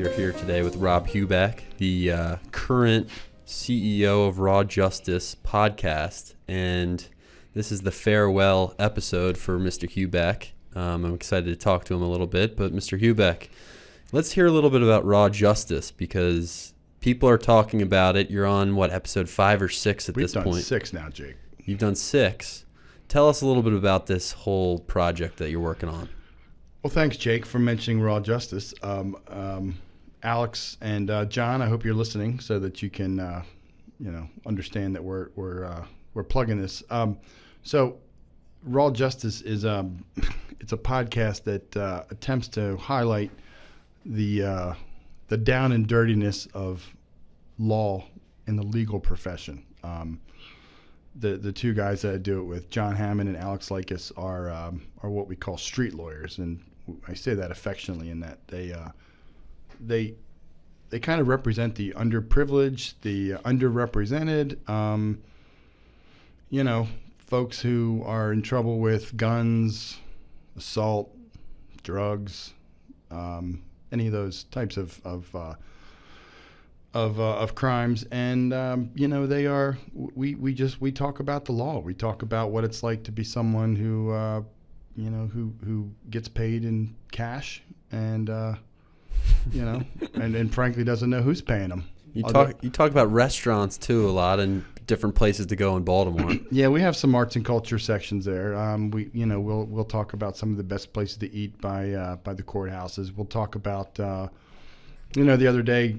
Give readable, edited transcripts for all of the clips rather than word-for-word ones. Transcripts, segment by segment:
We are here today with Rob Heubeck, the current CEO of Raw Justice podcast, and this is the farewell episode for Mr. Heubeck. I'm excited to talk to him a little bit, but Mr. Heubeck, let's hear a little bit about Raw Justice because people are talking about it. You're on, what, episode 5 or 6 at this point? We've done 6 now, Jake. You've done 6. Tell us a little bit about this whole project that you're working on. Well, thanks, Jake, for mentioning Raw Justice. Alex and John, I hope you're listening so that you can, understand that we're plugging this. So, Raw Justice is it's a podcast that attempts to highlight the down and dirtiness of law in the legal profession. The two guys that I do it with, John Hammond and Alex Likas, are what we call street lawyers, and I say that affectionately in that they kind of represent the underprivileged, the underrepresented, folks who are in trouble with guns, assault, drugs, any of those types of crimes, and we talk about the law. We talk about what it's like to be someone who gets paid in cash, and and frankly doesn't know who's paying them. You talk about restaurants too a lot and different places to go in Baltimore. Yeah, we have some arts and culture sections there. We'll talk about some of the best places to eat by the courthouses. We'll talk about. The other day,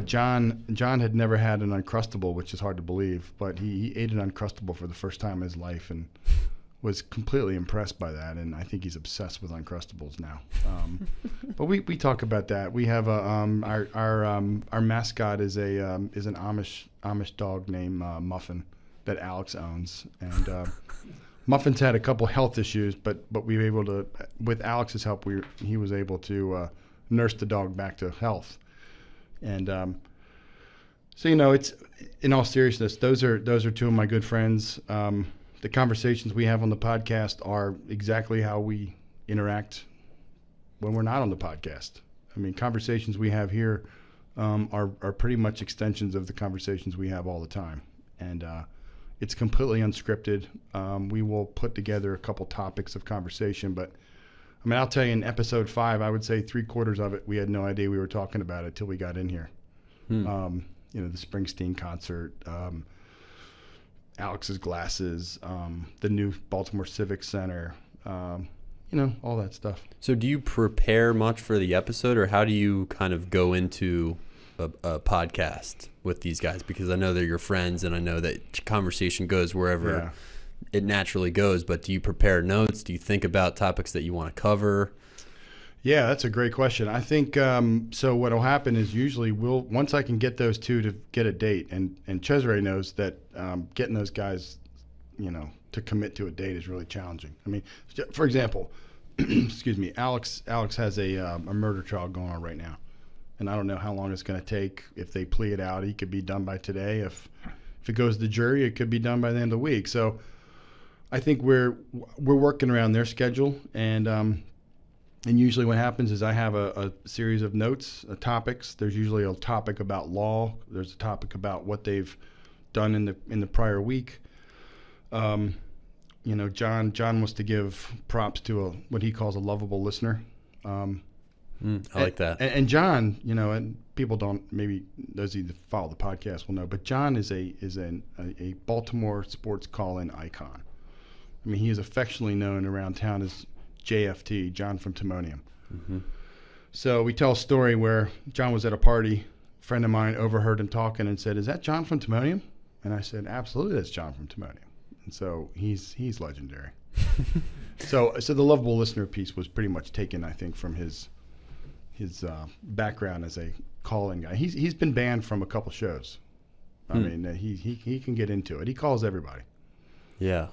John had never had an Uncrustable, which is hard to believe, but he ate an Uncrustable for the first time in his life and was completely impressed by that, and I think he's obsessed with Uncrustables now. But we talk about that. We have our mascot is an Amish dog named Muffin that Alex owns, and Muffin's had a couple health issues, but we were able to, with Alex's help, he was able to nurse the dog back to health. And it's, in all seriousness, those are two of my good friends. The conversations we have on the podcast are exactly how we interact when we're not on the podcast. I mean, conversations we have here are pretty much extensions of the conversations we have all the time. And it's completely unscripted. We will put together a couple topics of conversation, but I mean, I'll tell you, in episode 5, I would say 3/4 of it, we had no idea we were talking about it till we got in here. The Springsteen concert, Alex's glasses, the new Baltimore Civic Center, all that stuff. So do you prepare much for the episode, or how do you kind of go into a podcast with these guys? Because I know they're your friends, and I know that conversation goes wherever it naturally goes, but do you prepare notes? Do you think about topics that you want to cover? Yeah, that's a great question. I think so what'll happen is usually once I can get those two to get a date, and Cesare knows that getting those guys, to commit to a date is really challenging. I mean, for example, excuse me, Alex has a murder trial going on right now, and I don't know how long it's going to take. If they plea it out, he could be done by today. If it goes to the jury, it could be done by the end of the week. So I think we're working around their schedule, and usually what happens is I have a series of notes, topics. There's usually a topic about law. There's a topic about what they've done in the prior week. John wants to give props to what he calls a lovable listener. I like that. And John, and people don't, maybe those of you that follow the podcast will know, but John is a Baltimore sports call-in icon. I mean, he is affectionately known around town as JFT, John from Timonium. Mm-hmm. So we tell a story where John was at a party. A friend of mine overheard him talking and said, "Is that John from Timonium?" And I said, "Absolutely, that's John from Timonium." And so he's legendary. So the lovable listener piece was pretty much taken, I think, from his background as a call-in guy. He's been banned from a couple shows. I mean, he can get into it. He calls everybody. Yeah.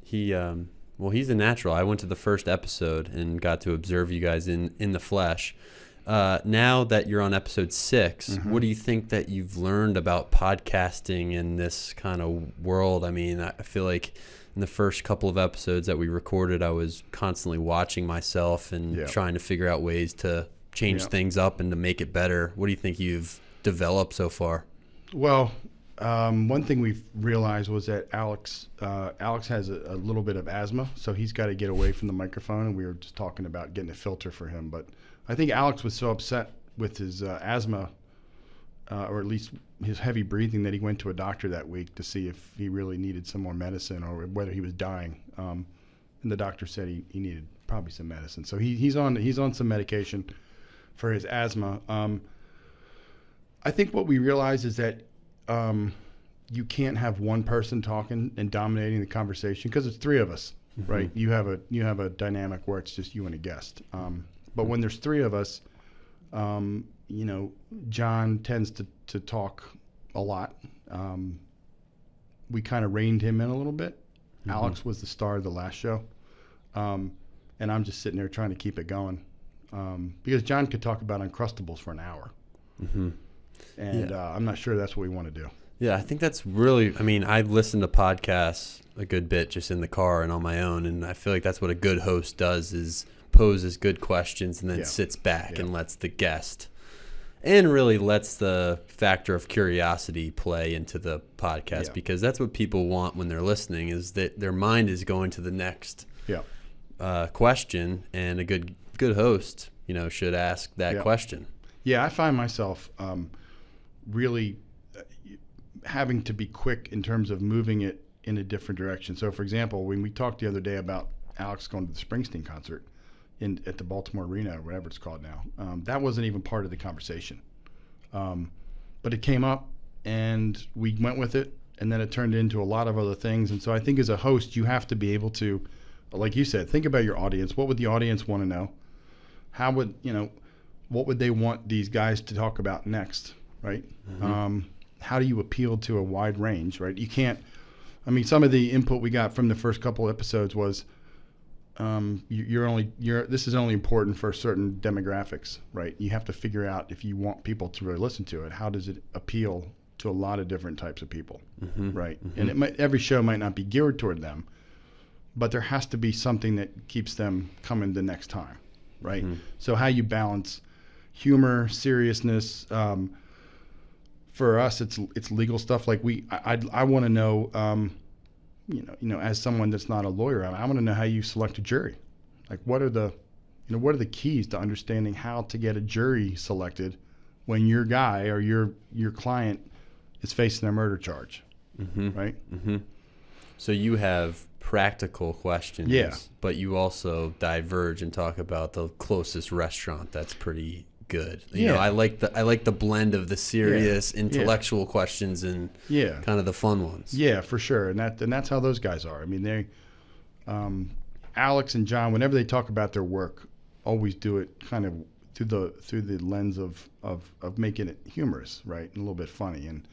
He's a natural. I went to the first episode and got to observe you guys in the flesh. Now that you're on episode 6, what do you think that you've learned about podcasting in this kind of world? I mean, I feel like in the first couple of episodes that we recorded, I was constantly watching myself and trying to figure out ways to change things up and to make it better. What do you think you've developed so far? Well, one thing we've realized was that Alex has a little bit of asthma, so he's got to get away from the microphone, and we were just talking about getting a filter for him. But I think Alex was so upset with his asthma, or at least his heavy breathing, that he went to a doctor that week to see if he really needed some more medicine or whether he was dying. And the doctor said he needed probably some medicine. So he's on some medication for his asthma. I think what we realize is that you can't have one person talking and dominating the conversation because it's three of us, right? You have a dynamic where it's just you and a guest. But when there's three of us, John tends to talk a lot. We kind of reined him in a little bit. Alex was the star of the last show. And I'm just sitting there trying to keep it going. Because John could talk about Uncrustables for an hour. And I'm not sure that's what we want to do. Yeah, I think that's really, I listen to podcasts a good bit just in the car and on my own, and I feel like that's what a good host does, is poses good questions and then sits back and lets the guest, and really lets the factor of curiosity play into the podcast, because that's what people want when they're listening, is that their mind is going to the next question, and a good host, should ask that question. Yeah, I find myself really having to be quick in terms of moving it in a different direction. So, for example, when we talked the other day about Alex going to the Springsteen concert at the Baltimore Arena, or whatever it's called now, that wasn't even part of the conversation. But it came up, and we went with it, and then it turned into a lot of other things. And so I think as a host, you have to be able to, like you said, think about your audience. What would the audience want to know? How would, what would they want these guys to talk about next, right? How do you appeal to a wide range, right? You can't, some of the input we got from the first couple episodes was, this is only important for certain demographics, right? You have to figure out, if you want people to really listen to it, how does it appeal to a lot of different types of people, right? And every show might not be geared toward them, but there has to be something that keeps them coming the next time, right? So how you balance humor, seriousness. For us, it's legal stuff. Like I want to know, as someone that's not a lawyer, I want to know how you select a jury. Like, what are the keys to understanding how to get a jury selected when your guy or your client is facing a murder charge, right? So you have practical questions, but you also diverge and talk about the closest restaurant that's pretty good. You know, I like the blend of the serious intellectual questions and kind of the fun ones. Yeah, for sure. And that's how those guys are. They Alex and John, whenever they talk about their work, always do it kind of through the lens of making it humorous, right? And a little bit funny. And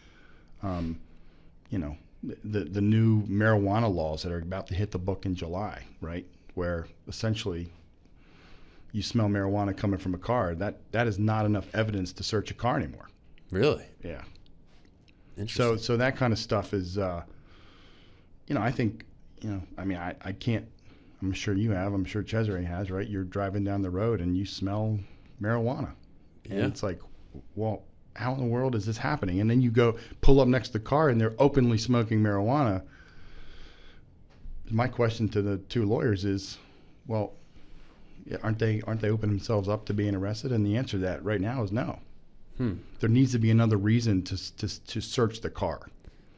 the new marijuana laws that are about to hit the book in July, right? Where essentially you smell marijuana coming from a car, that is not enough evidence to search a car anymore. Really? Yeah. Interesting. So that kind of stuff is, I think, I can't, I'm sure you have, I'm sure Cesare has, right? You're driving down the road and you smell marijuana. And it's like, well, how in the world is this happening? And then you go pull up next to the car and they're openly smoking marijuana. My question to the two lawyers is, well, aren't they opening themselves up to being arrested? And the answer to that right now is no. There needs to be another reason to search the car.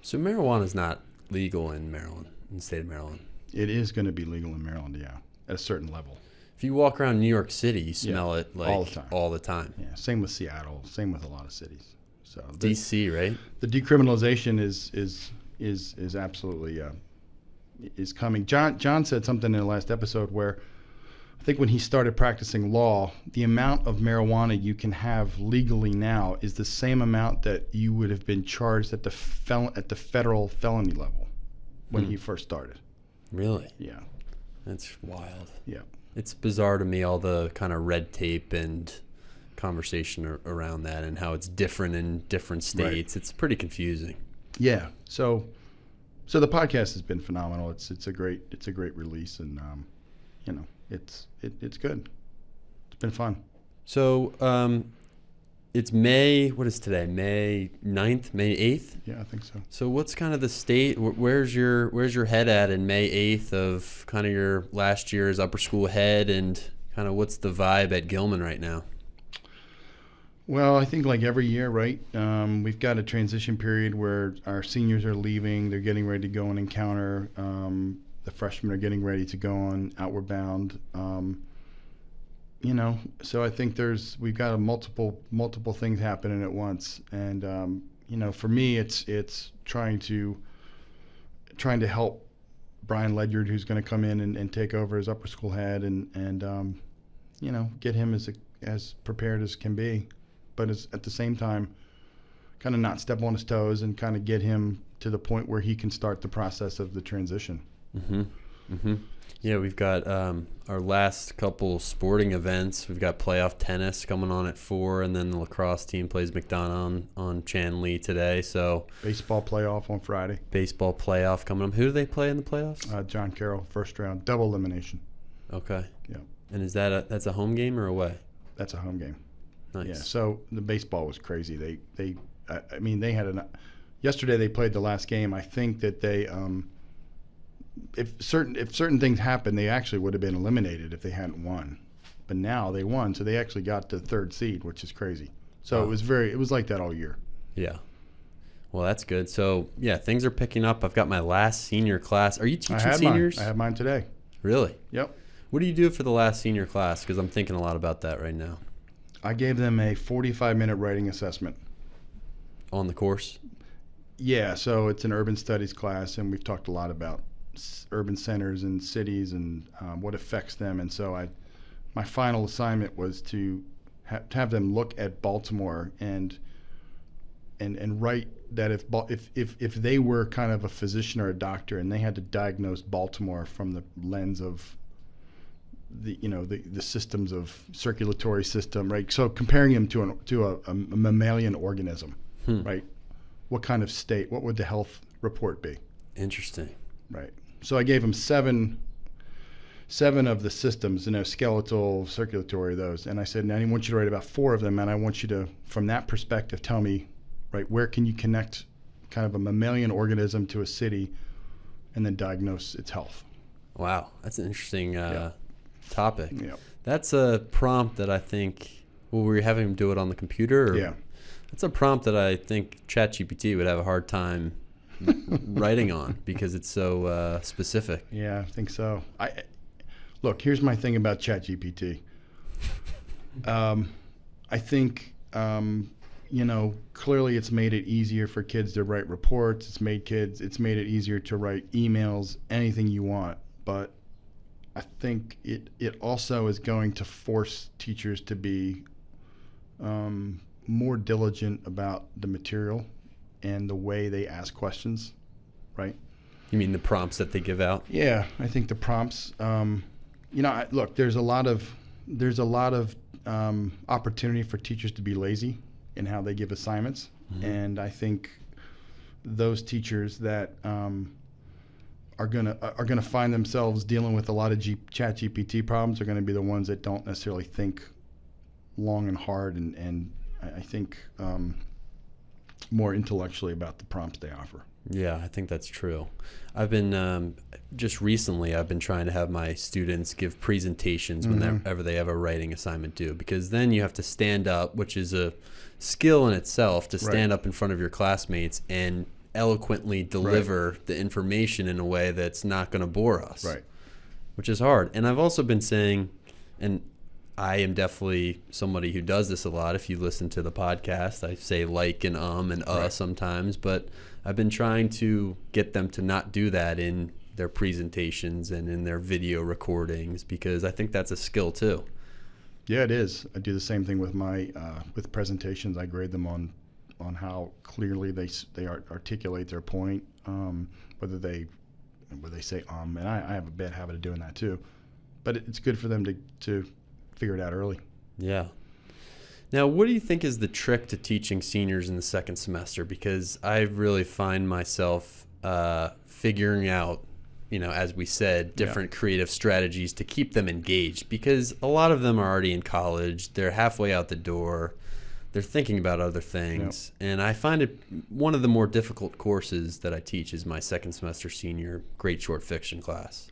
So marijuana is not legal in Maryland, in the state of Maryland. It is going to be legal in Maryland, yeah, at a certain level. If you walk around New York City, you smell it like all the time. Yeah, same with Seattle, same with a lot of cities. So DC, right? The decriminalization is absolutely is coming. John said something in the last episode where I think when he started practicing law, the amount of marijuana you can have legally now is the same amount that you would have been charged at the federal felony level when he first started. Really? Yeah. That's wild. Yeah. It's bizarre to me, all the kind of red tape and conversation around that and how it's different in different states. Right. It's pretty confusing. Yeah. So the podcast has been phenomenal. It's a great release, and it's good. It's been fun. So it's May, what is today? May 9th, May 8th? Yeah, I think so. So what's kind of the state, where's your head at in May 8th of kind of your last year's upper school head, and kind of what's the vibe at Gilman right now? Well, I think like every year, right? We've got a transition period where our seniors are leaving. They're getting ready to go and encounter. The freshmen are getting ready to go on Outward Bound. So I think we've got multiple things happening at once. And, for me, it's trying to help Brian Ledyard, who's going to come in and take over as upper school head, and get him as prepared as can be. But at the same time, kind of not step on his toes and kind of get him to the point where he can start the process of the transition. Mm-hmm. Mm-hmm. Yeah, we've got our last couple sporting events. We've got playoff tennis coming on at 4, and then the lacrosse team plays McDonough on Chanley today. So baseball playoff on Friday. Baseball playoff coming up. Who do they play in the playoffs? John Carroll, first round, double elimination. Okay. Yeah. And is that's a home game or away? That's a home game. Nice. Yeah. So the baseball was crazy. They had yesterday they played the last game. I think that they if certain things happened, they actually would have been eliminated if they hadn't won. But now they won, so they actually got the 3rd seed, which is crazy. So it was like that all year. Yeah. Well, that's good. So yeah, things are picking up. I've got my last senior class. Are you teaching seniors? I had mine today. Really? Yep. What do you do for the last senior class? Because I'm thinking a lot about that right now. I gave them a 45-minute writing assessment. On the course? Yeah, so it's an urban studies class, and we've talked a lot about urban centers and cities and what affects them. And so my final assignment was to have them look at Baltimore and write that if they were kind of a physician or a doctor and they had to diagnose Baltimore from the lens of the systems of circulatory system, right? So comparing them to a mammalian organism, right? What kind of state? What would the health report be? Interesting. Right. So I gave them seven of the systems, skeletal, circulatory, those, and I said, now I want you to write about 4 of them, and I want you to, from that perspective, tell me, right, where can you connect kind of a mammalian organism to a city, and then diagnose its health. Wow, that's an interesting topic. Yeah. That's a prompt that I think, were you having them do it on the computer? Or? Yeah. That's a prompt that I think ChatGPT would have a hard time writing on because it's so specific. Yeah, I think so. Look, here's my thing about ChatGPT. I think, clearly it's made it easier for kids to write reports. It's made it easier to write emails, anything you want. But I think it also is going to force teachers to be more diligent about the material and the way they ask questions, right? You mean the prompts that they give out? Yeah, I think the prompts. Look, there's a lot of opportunity for teachers to be lazy in how they give assignments, and I think those teachers that are gonna find themselves dealing with a lot of ChatGPT problems are going to be the ones that don't necessarily think long and hard, and I think more intellectually about the prompts they offer. Yeah, I think that's true. I've been just recently I've been trying to have my students give presentations whenever they have a writing assignment due, because then you have to stand up, which is a skill in itself, to stand up in front of your classmates and eloquently deliver the information in a way that's not going to bore us, which is hard. And I've also been saying, and I am definitely somebody who does this a lot. If you listen to the podcast, I say like and sometimes, but I've been trying to get them to not do that in their presentations and in their video recordings, because I think that's a skill too. Yeah, it is. I do the same thing with my with presentations. I grade them on how clearly they articulate their point, whether they say and I have a bad habit of doing that too, but it's good for them to figure it out early. Yeah. Now, what do you think is the trick to teaching seniors in the second semester? Because I really find myself figuring out, as we said, different creative strategies to keep them engaged, because a lot of them are already in college. They're halfway out the door. They're thinking about other things. And I find it one of the more difficult courses that I teach is my second semester senior great short fiction class.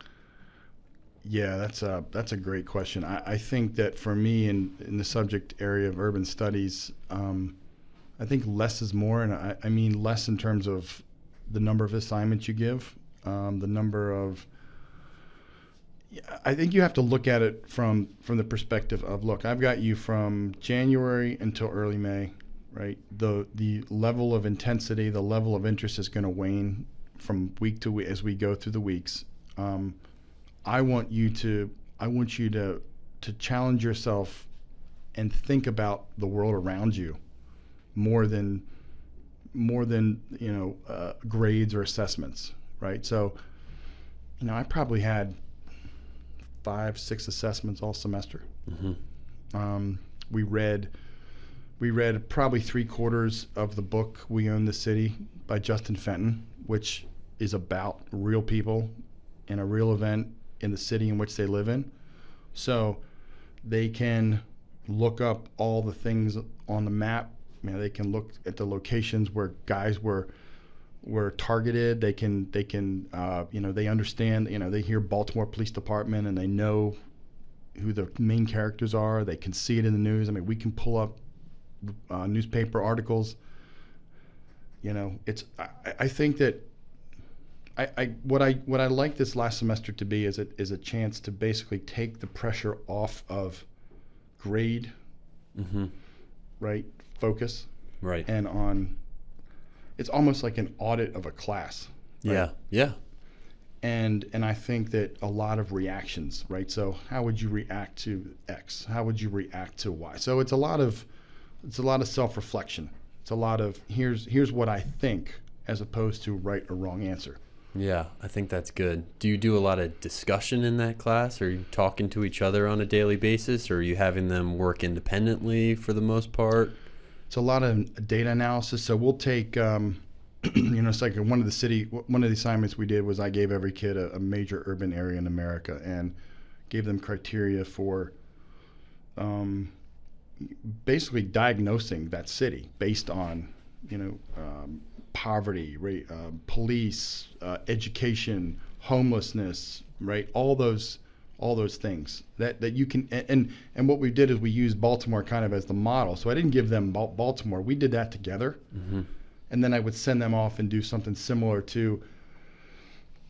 Yeah, that's a great question. I think that for me in the subject area of urban studies, I think less is more, and I mean less in terms of the number of assignments you give, the number of. I think you have to look at it from the perspective of, look, I've got you from January until early May, right? The level of intensity, the level of interest is going to wane from week to week as we go through the weeks. I want you to challenge yourself and think about the world around you more than grades or assessments, right? So, I probably had 5-6 assessments all semester. We read probably 3/4 of the book We Own the City by Justin Fenton, which is about real people in a real event in the city in which they live in. So they can look up all the things on the map. They can look at the locations where guys were targeted. They can they understand, they hear Baltimore Police Department and they know who the main characters are. They can see it in the news. We can pull up newspaper articles. I think that what I like this last semester to be is a chance to basically take the pressure off of grade, right? Focus, right, and on. It's almost like an audit of a class. Right? Yeah. And I think that a lot of reactions, right? So how would you react to X? How would you react to Y? So it's a lot of self-reflection. It's a lot of here's what I think, as opposed to right or wrong answer. Yeah, I think that's good. Do you do a lot of discussion in that class? Are you talking to each other on a daily basis, or are you having them work independently for the most part? It's a lot of data analysis. So we'll take, it's like one of the assignments we did was I gave every kid a major urban area in America and gave them criteria for basically diagnosing that city based on, poverty, police, education, homelessness, right? All those things that you can, and what we did is we used Baltimore kind of as the model. So I didn't give them Baltimore. We did that together. And then I would send them off and do something similar to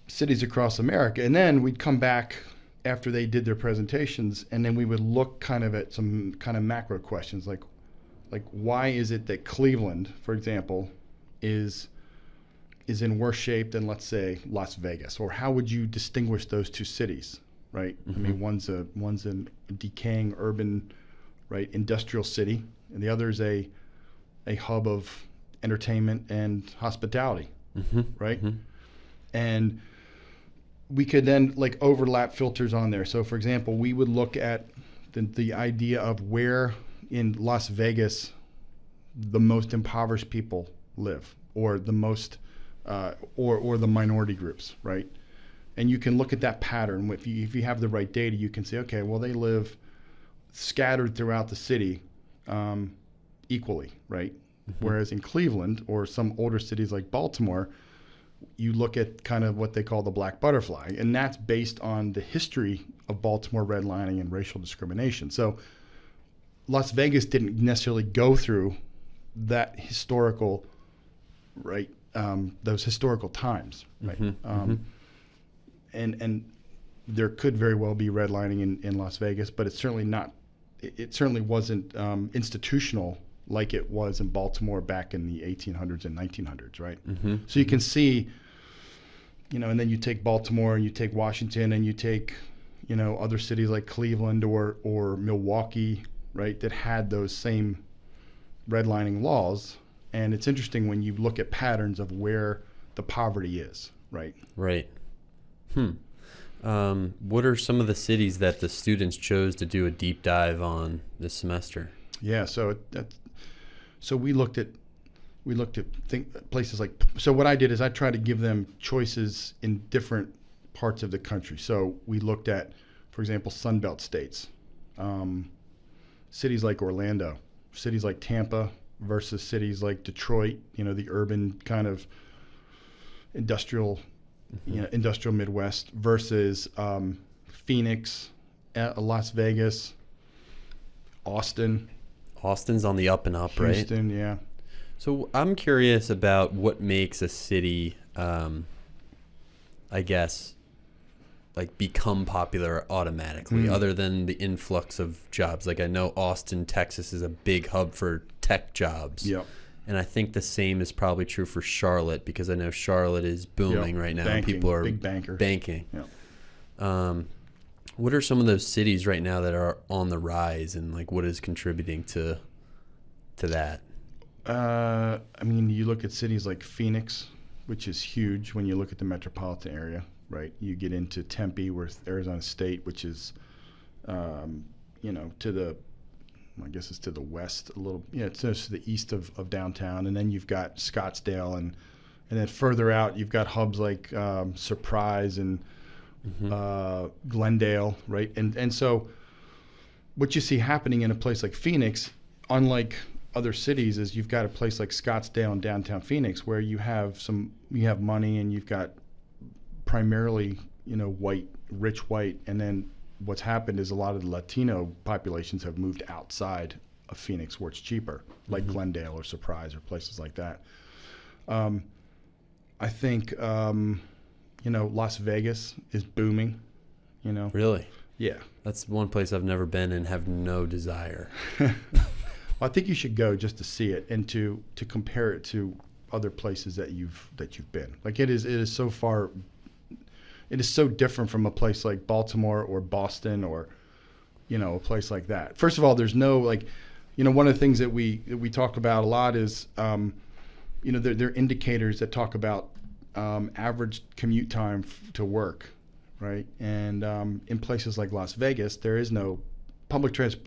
cities across America. And then we'd come back after they did their presentations, and then we would look kind of at some kind of macro questions like why is it that Cleveland, for example, is in worse shape than, let's say, Las Vegas? Or how would you distinguish those two cities? Right. One's a decaying urban, right, industrial city, and the other is a hub of entertainment and hospitality, right? And we could then overlap filters on there. So, for example, we would look at the idea of where in Las Vegas the most impoverished people live, or the most, or the minority groups, right? And you can look at that pattern. If you have the right data, you can say, okay, well, they live scattered throughout the city equally, right? Whereas in Cleveland or some older cities like Baltimore, you look at kind of what they call the black butterfly, and that's based on the history of Baltimore redlining and racial discrimination. So Las Vegas didn't necessarily go through that historical, right? Those historical times, right? And there could very well be redlining in Las Vegas, but it's certainly not. It certainly wasn't institutional like it was in Baltimore back in the 1800s and 1900s, right? So you can see, and then you take Baltimore and you take Washington and you take, other cities like Cleveland or Milwaukee, right, that had those same redlining laws. And it's interesting when you look at patterns of where the poverty is, right? Right. What are some of the cities that the students chose to do a deep dive on this semester? Yeah, so we looked at places like. So what I did is I tried to give them choices in different parts of the country. So we looked at, for example, Sunbelt states, cities like Orlando, cities like Tampa versus cities like Detroit, the urban kind of industrial, industrial Midwest versus Phoenix, Las Vegas, Austin. Austin's on the up and up, right? Houston, yeah. So I'm curious about what makes a city, I guess, like become popular automatically, other than the influx of jobs. Like I know Austin, Texas is a big hub for tech jobs. Yep. And I think the same is probably true for Charlotte, because I know Charlotte is booming right now. Banking, People are big bankers. banking. Yep. What are some of those cities right now that are on the rise, and like what is contributing to that? I mean, you look at cities like Phoenix, which is huge when you look at the metropolitan area, right? You get into Tempe, where Arizona State, which is, to the, I guess it's to the west a little. Yeah, it's just to the east of downtown, and then you've got Scottsdale, and then further out you've got hubs like Surprise and Glendale, right? And so what you see happening in a place like Phoenix, unlike other cities, is you've got a place like Scottsdale and downtown Phoenix where you have money, and you've got primarily rich white, and then what's happened is a lot of the Latino populations have moved outside of Phoenix where it's cheaper, like Glendale or Surprise or places like that. I think Las Vegas is booming. Really? Yeah. That's one place I've never been and have no desire. I think you should go just to see it and to compare it to other places that you've been. Like it is so far. It is so different from a place like Baltimore or Boston or a place like that. First of all, there's no one of the things that we talk about a lot is there are indicators that talk about average commute time to work, right? And in places like Las Vegas, there is no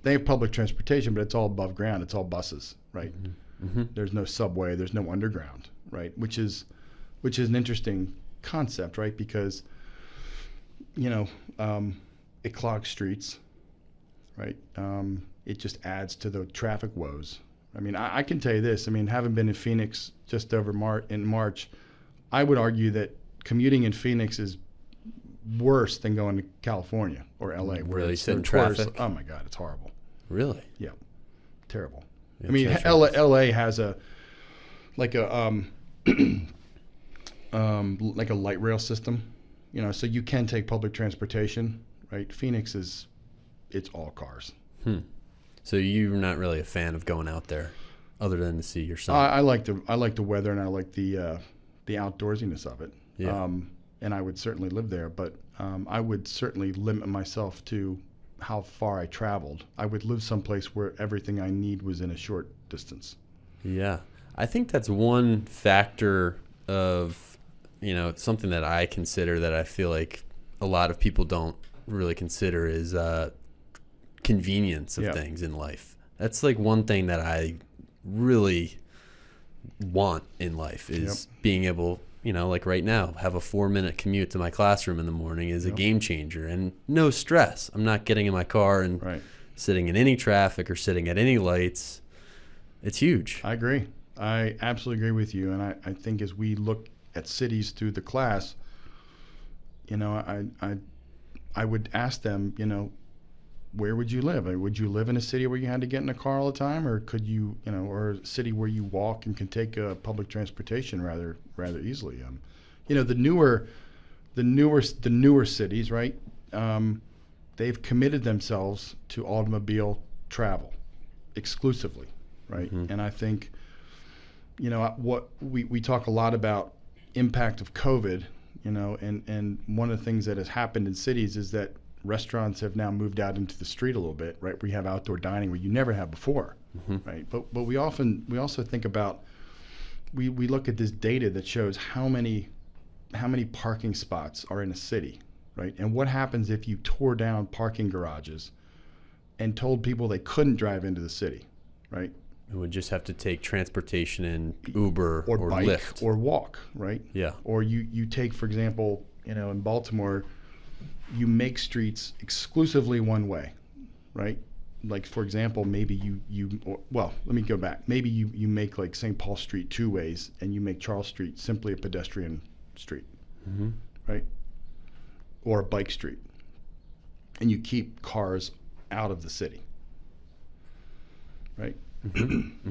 they have public transportation, but it's all above ground. It's all buses, right? There's no subway. There's no underground, right? Which is an interesting concept, right? Because it clogs streets, right? It just adds to the traffic woes. I mean, I can tell you this. I mean, having been in Phoenix just over in March, I would argue that commuting in Phoenix is worse than going to California or LA. Really sit in traffic? Oh my God, it's horrible. Really? Yeah, terrible. Yeah, I mean, LA has a like a light rail system, so you can take public transportation, right? Phoenix it's all cars. So you're not really a fan of going out there, other than to see your son? I like the weather, and I like the outdoorsiness of it. Yeah. And I would certainly live there, but I would certainly limit myself to how far I traveled. I would live someplace where everything I need was in a short distance. Yeah. I think that's one factor of, something that I consider that I feel like a lot of people don't really consider is convenience of things in life. That's like one thing that I really want in life is being able, like right now, have a 4-minute commute to my classroom in the morning is a game changer, and no stress. I'm not getting in my car and sitting in any traffic or sitting at any lights. It's huge. I agree. I absolutely agree with you. And I think as we look at cities through the class, I would ask them, where would you live? Would you live in a city where you had to get in a car all the time, or could you, or a city where you walk and can take public transportation rather easily? The newer cities, right? They've committed themselves to automobile travel exclusively, right? And I think, what we talk a lot about impact of COVID, and one of the things that has happened in cities is that restaurants have now moved out into the street a little bit, right? We have outdoor dining where you never have before, right? But we also think about, we look at this data that shows how many parking spots are in a city, right? And what happens if you tore down parking garages and told people they couldn't drive into the city, right? It would just have to take transportation and Uber or bike Lyft or walk, right? Yeah. Or you take, for example, in Baltimore, you make streets exclusively one way, right? Like, for example, maybe let me go back. Maybe you make like St. Paul Street two ways, and you make Charles Street simply a pedestrian street, right? Or a bike street. And you keep cars out of the city, right?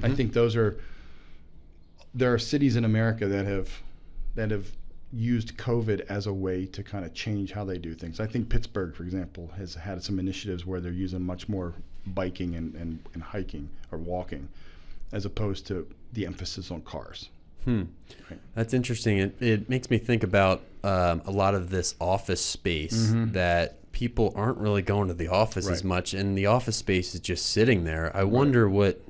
I think there are cities in America that have used COVID as a way to kind of change how they do things. I think Pittsburgh, for example, has had some initiatives where they're using much more biking and hiking or walking as opposed to the emphasis on cars. Right? That's interesting. It makes me think about a lot of this office space that people aren't really going to the office as much, and the office space is just sitting there. I wonder what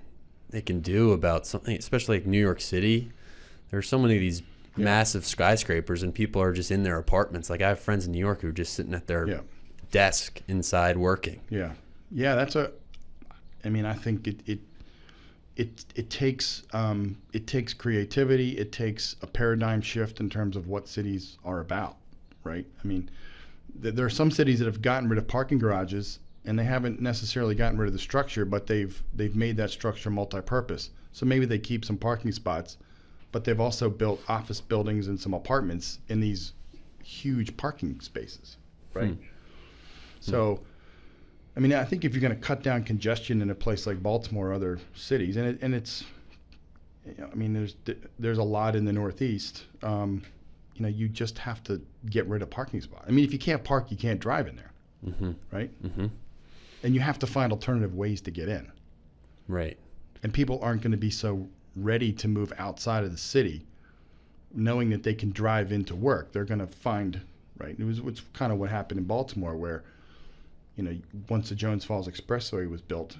they can do about something, especially like New York City. There are so many of these massive skyscrapers, and people are just in their apartments. Like, I have friends in New York who are just sitting at their desk inside working. Yeah. I think it takes creativity. It takes a paradigm shift in terms of what cities are about, right? I mean, there are some cities that have gotten rid of parking garages, and they haven't necessarily gotten rid of the structure, but they've made that structure multi-purpose. So maybe they keep some parking spots, but they've also built office buildings and some apartments in these huge parking spaces, right? So, I mean, I think if you're going to cut down congestion in a place like Baltimore or other cities, there's a lot in the Northeast. You just have to get rid of parking spots. I mean, if you can't park, you can't drive in there, right? And you have to find alternative ways to get in. Right. And people aren't going to be so ready to move outside of the city knowing that they can drive into work. They're going to find, right? It's kind of what happened in Baltimore, where, once the Jones Falls Expressway was built,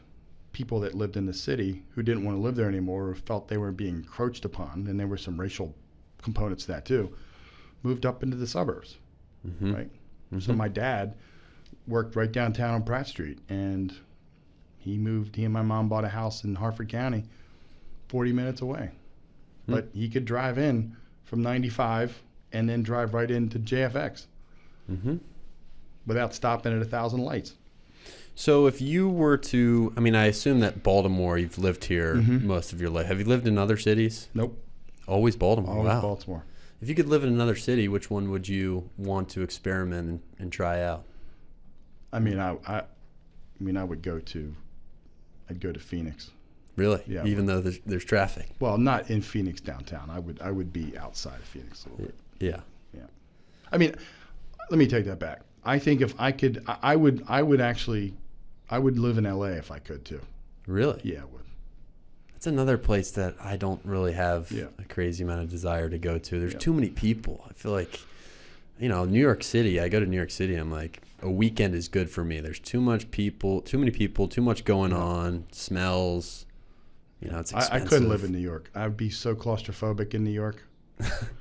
people that lived in the city who didn't want to live there anymore, or felt they were being encroached upon, and there were some racial components to that too, moved up into the suburbs, right? So my dad worked right downtown on Pratt Street, and he and my mom bought a house in Harford County, 40 minutes away. But he could drive in from 95 and then drive right into JFX without stopping at 1,000 lights. So if you were to, I assume that Baltimore, you've lived here most of your life. Have you lived in other cities? Nope. Always Baltimore. Always wow. Baltimore. If you could live in another city, which one would you want to experiment and try out? I would go to Phoenix. Really? Yeah. Even though there's traffic? Well, not in Phoenix downtown. I would be outside of Phoenix a little bit. Yeah. Yeah. I mean, let me take that back. I think if I could, I would live in LA if I could too. Really? Yeah, I would. That's another place that I don't really have a crazy amount of desire to go to. There's too many people. I feel like, New York City, I go to New York City, I'm like, a weekend is good for me. There's too many people, too much going on, smells. It's expensive. I couldn't live in New York. I would be so claustrophobic in New York.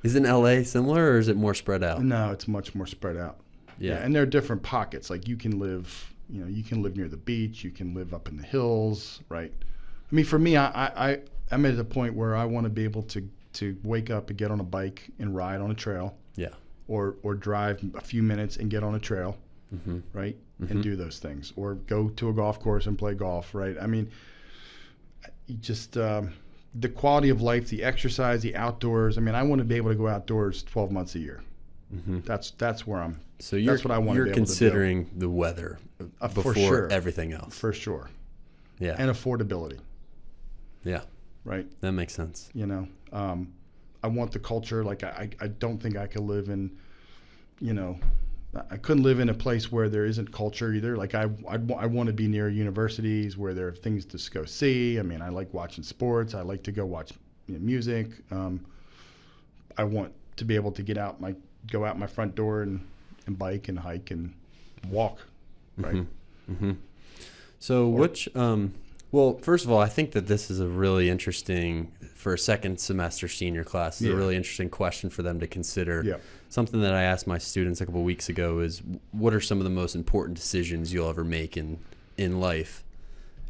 Isn't LA similar, or is it more spread out? No, it's much more spread out. Yeah. And there are different pockets. Like, you can live near the beach. You can live up in the hills, right? I mean, for me, I'm at a point where I want to be able to wake up and get on a bike and ride on a trail. Yeah. Or drive a few minutes and get on a trail, right? And do those things. Or go to a golf course and play golf, right? I mean, just the quality of life, the exercise, the outdoors. I mean, I want to be able to go outdoors 12 months a year. That's where I'm. So that's what I want to be able considering to do. the weather before for sure. everything else. For sure. Yeah. And affordability. Yeah. Right. That makes sense. I want the culture. Like, I don't think I could live in, I couldn't live in a place where there isn't culture either. Like, I want to be near universities where there are things to go see. I mean, I like watching sports. I like to go watch music. I want to be able to go out my front door and bike and hike and walk, right? So well, first of all, I think that this is a really interesting, for a second semester senior class, is a really interesting question for them to consider. Yeah. Something that I asked my students a couple of weeks ago is, what are some of the most important decisions you'll ever make in life?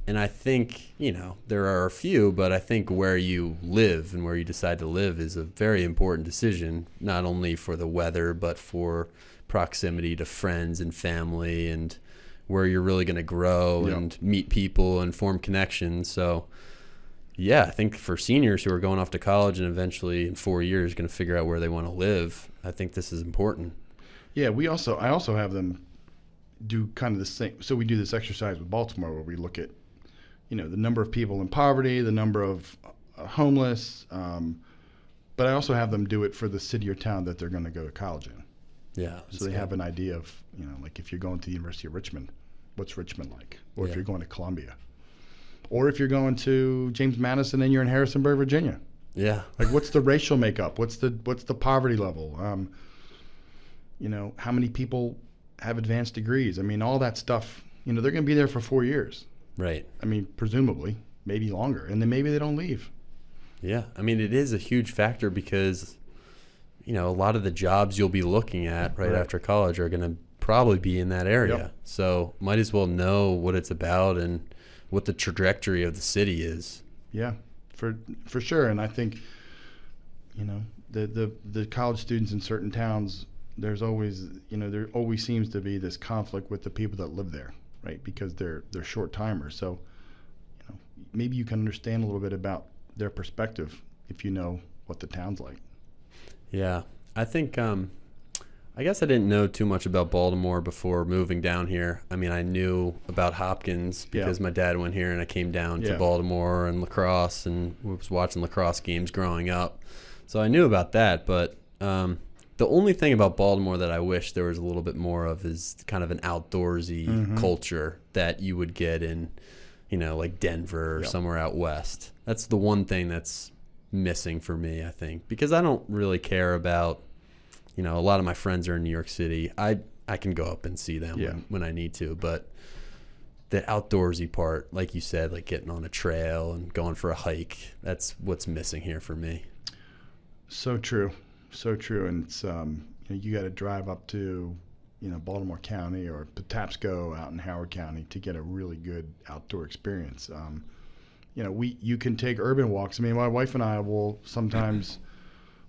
And I think, there are a few, but I think where you live and where you decide to live is a very important decision, not only for the weather, but for proximity to friends and family and where you're really going to grow and meet people and form connections. So, yeah, I think for seniors who are going off to college and eventually in 4 years going to figure out where they want to live, I think this is important. Yeah, I also have them do kind of the same. So we do this exercise with Baltimore where we look at, the number of people in poverty, the number of homeless, but I also have them do it for the city or town that they're going to go to college in. Yeah. So they have an idea of, like if you're going to the University of Richmond, what's Richmond like? Or if you're going to Columbia. Or if you're going to James Madison and you're in Harrisonburg, Virginia. Yeah. Like what's the racial makeup? What's the poverty level? How many people have advanced degrees? I mean, all that stuff, they're going to be there for 4 years. Right. I mean, presumably, maybe longer. And then maybe they don't leave. Yeah. I mean, it is a huge factor because, a lot of the jobs you'll be looking at right after college are going to probably be in that area. Yep. So might as well know what it's about and what the trajectory of the city is. Yeah, for sure. And I think, the college students in certain towns, there's always, there always seems to be this conflict with the people that live there, right? Because they're short timers. So, maybe you can understand a little bit about their perspective if you know what the town's like. Yeah, I think, I guess I didn't know too much about Baltimore before moving down here. I mean, I knew about Hopkins because my dad went here and I came down to Baltimore and lacrosse and was watching lacrosse games growing up. So I knew about that, but the only thing about Baltimore that I wish there was a little bit more of is kind of an outdoorsy culture that you would get in, like Denver or somewhere out west. That's the one thing that's missing for me, I think, because I don't really care about, a lot of my friends are in New York City. I can go up and see them when I need to, but the outdoorsy part, like you said, like getting on a trail and going for a hike, that's what's missing here for me. So true. And it's, you got to drive up to, Baltimore County or Patapsco out in Howard County to get a really good outdoor experience. You can take urban walks. I mean, my wife and I will sometimes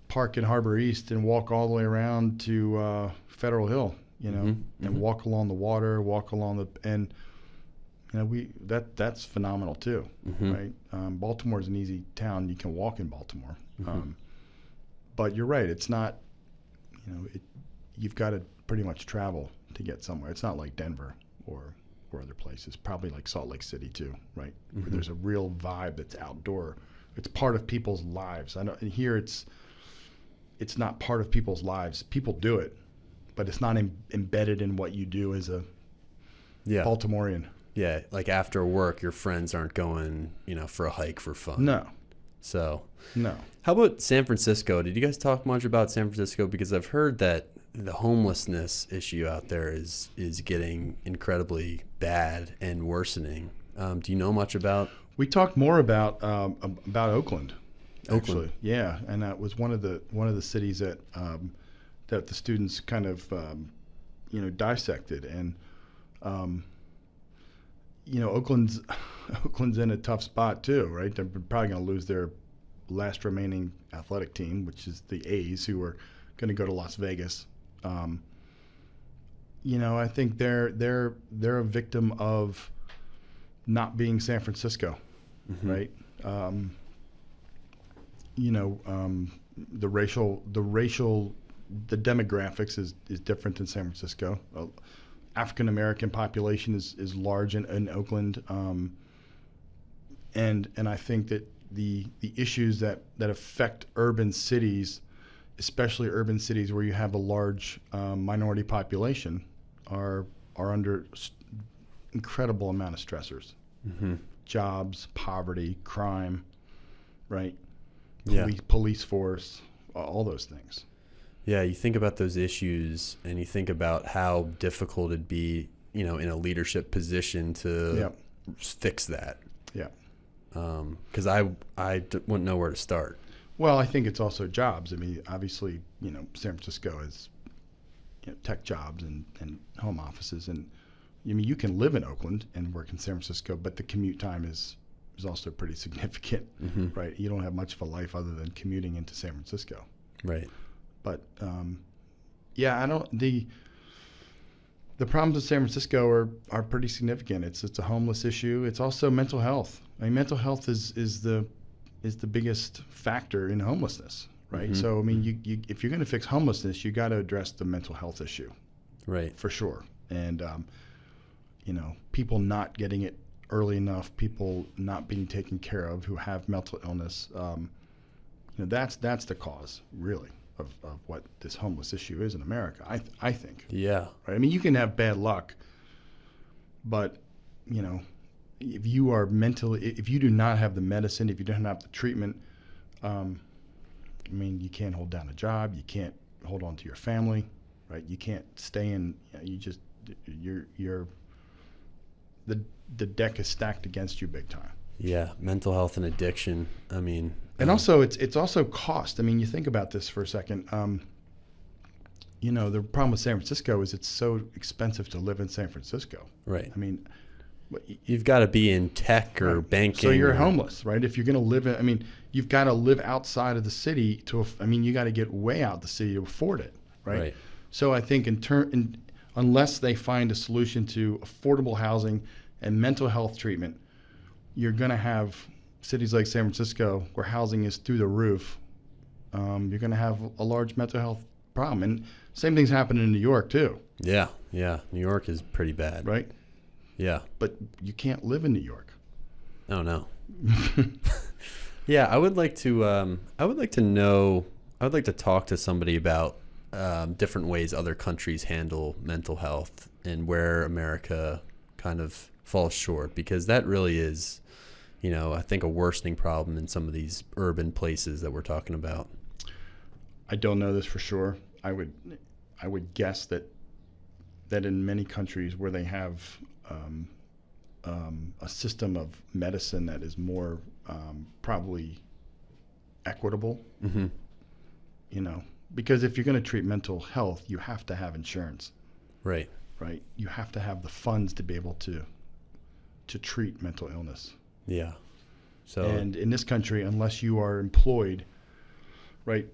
park in Harbor East and walk all the way around to Federal Hill, and walk along the water, that's phenomenal too, right? Baltimore's an easy town. You can walk in Baltimore. But you're right. It's not, you've got to pretty much travel to get somewhere. It's not like Denver or other places, probably like Salt Lake City too, right? Where there's a real vibe that's outdoor. It's part of people's lives. I know here it's not part of people's lives. People do it, but it's not embedded in what you do as a Baltimorean. Yeah, like after work, your friends aren't going, for a hike for fun. No. So. No. How about San Francisco? Did you guys talk much about San Francisco? Because I've heard that the homelessness issue out there is getting incredibly bad and worsening. Do you know much about? We talked more about Oakland. Actually, yeah, and that was one of the cities that the students kind of dissected, and Oakland's in a tough spot too, right? They're probably going to lose their last remaining athletic team, which is the A's, who are going to go to Las Vegas. I think they're a victim of not being San Francisco, right? The demographics is different in San Francisco. African American population is large in Oakland, and I think that the issues that affect urban cities, especially urban cities where you have a large minority population, are under incredible amount of stressors. Jobs, poverty, crime, right? Police force, all those things. Yeah, you think about those issues and you think about how difficult it'd be, in a leadership position to fix that. Yeah. Because I wouldn't know where to start. Well, I think it's also jobs. I mean, obviously, San Francisco is tech jobs and home offices, and I mean, you can live in Oakland and work in San Francisco, but the commute time is also pretty significant, right? You don't have much of a life other than commuting into San Francisco. Right. But yeah, the problems in San Francisco are pretty significant. It's a homeless issue. It's also mental health. I mean, mental health is the biggest factor in homelessness, right? So I mean, you if you're going to fix homelessness, you got to address the mental health issue, right? For sure. And you know, people not getting it early enough, people not being taken care of who have mental illness. You know, that's the cause, really, of what this homeless issue is in America. I think. Yeah. Right? I mean, you can have bad luck, but you know, if you do not have the medicine, if you don't have the treatment, I mean, you can't hold down a job, you can't hold on to your family, right? You can't stay in. The deck is stacked against you big time. Yeah, mental health and addiction. I mean, and also it's also cost. I mean, you think about this for a second. You know, the problem with San Francisco is it's so expensive to live in San Francisco. Right. I mean, you've got to be in tech or banking. So you're homeless, right? If you're going to live in, I mean, you've got to live outside of the city you got to get way out the city to afford it, right? So I think unless they find a solution to affordable housing and mental health treatment, you're going to have cities like San Francisco where housing is through the roof. You're going to have a large mental health problem. And same thing's happening in New York too. Yeah. New York is pretty bad. Right? Yeah. But you can't live in New York. Oh, no. Yeah, I would like to talk to somebody about different ways other countries handle mental health and where America kind of falls short, because that really is, you know, I think a worsening problem in some of these urban places that we're talking about. I don't know this for sure. I would guess that in many countries where they have a system of medicine that is more probably equitable, you know, because if you're going to treat mental health, you have to have insurance. Right. You have to have the funds to be able to treat mental illness. Yeah. So, and in this country, unless you are employed, right,